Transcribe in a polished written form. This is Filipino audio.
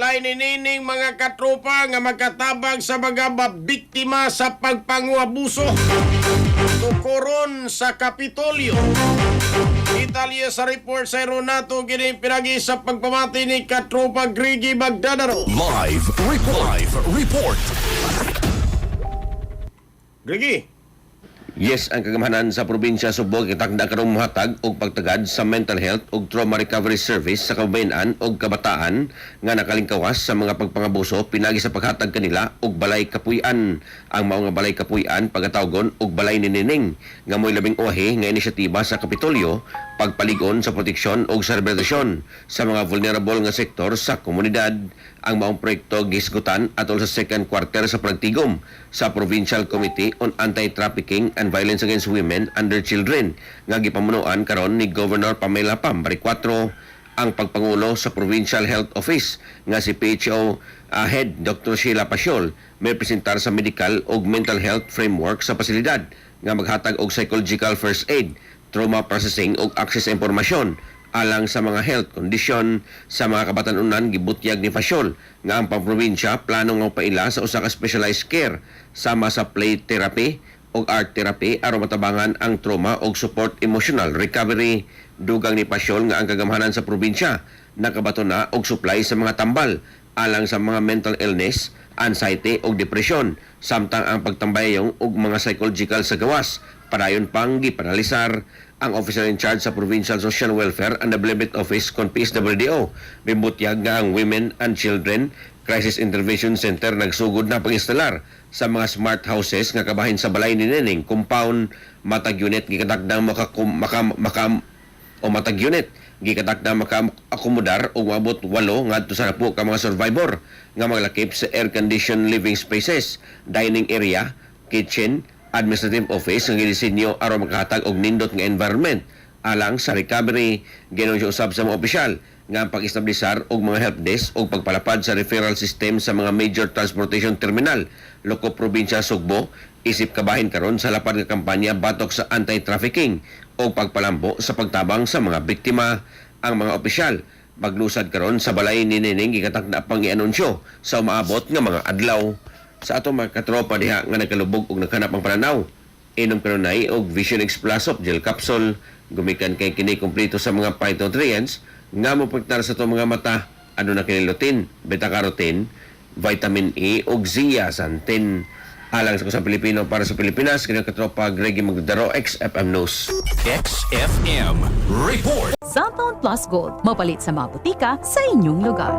Balay ni Nining mga katropa nga magkatabang sa mga biktima sa pagpanguabuso. Tukuron sa Kapitolyo. Italya sa report sa Ronato kini pinagi sa pagpamati ni katropa Grigi Magdadaro. Live report. Grigi. Yes, ang kagamahanan sa probinsya Subo kitakda karong mohatag og pagtagad sa mental health ug trauma recovery service sa kababayen ug kabataan nga nakalingkawas sa mga pagpangabuso pinagi sa paghatag kanila og balay kapuy-an. Ang mao nga balay kapuy-an pagatawgon og balay ni Nining nga moy labing uwahi nga inisyatiba sa Kapitolyo pagpaligon sa proteksyon ug serbisyon sa mga vulnerable nga sektor sa komunidad. Ang maong proyekto gisgutan atol sa second quarter sa pagtigom sa Provincial Committee on Anti-Trafficking and Violence Against Women and Children nga gipamunuan karon ni Governor Pamela Pam bali 4 ang pagpangulo sa Provincial Health Office nga si PHO Head Dr. Sheila Pasiol may presentar sa medical ug mental health framework sa pasilidad nga maghatag og psychological first aid, trauma processing ug access sa impormasyon alang sa mga health condition sa mga kabatanunan. Gibutyag ni Pasiol nga ang pamprobinsya plano nga paila sa usa ka specialized care sama sa play therapy o art therapy aron matabangan ang trauma o support emotional recovery. Dugang ni Pasiol nga ang kagamahanan sa probinsya nakabato na og supply sa mga tambal alang sa mga mental illness, anxiety o depression samtang ang pagtambayong og mga psychological sa gawas padayon pang gipanalisar. Ang officer in charge sa Provincial Social Welfare and Development Office kon PSWDO bibutyag nga ang Women and Children Crisis Intervention Center nagsugod na pag-instalar sa mga smart houses nga kabahin sa balay ni Nining compound. Matag unit gikatakdang matag unit gikatakdang maka-akomodar og maabot 8 ngadto sa 10 ka mga survivor nga maglakip sa air-conditioned living spaces, dining area, kitchen, administrative office nga gidisenyo aron makahatag og nindot nga environment alang sa recovery. Ginunsyo usab sa mga opisyal nga ang pag-establisar og mga help desk o pagpalapad sa referral system sa mga major transportation terminal loko probinsya Sugbo isip kabahin karon sa lapad nga kampanya batok sa anti-trafficking o pagpalambo sa pagtabang sa mga biktima. Ang mga opisyal maglusad karon sa balay ni Nining gikatakda pang i-anunsyo sa umaabot nga mga adlaw. Sa ato mga katropa diha nga nagkalubog og naghanap ang pananaw, inom kanunay og Vision X Plus of gel capsule gumikan kay kini kumpleto sa mga phytonutrients nga mopektar sa itong mga mata. Ano na kini lutein, beta-carotene, vitamin E ug zeaxanthin. Alang sa kusang Pilipino para sa Pilipinas, kini katropa Gregi Magdaro, XFM News. XFM report. Cellphone Plus Gold, mapalit sa mga butika sa inyong lugar.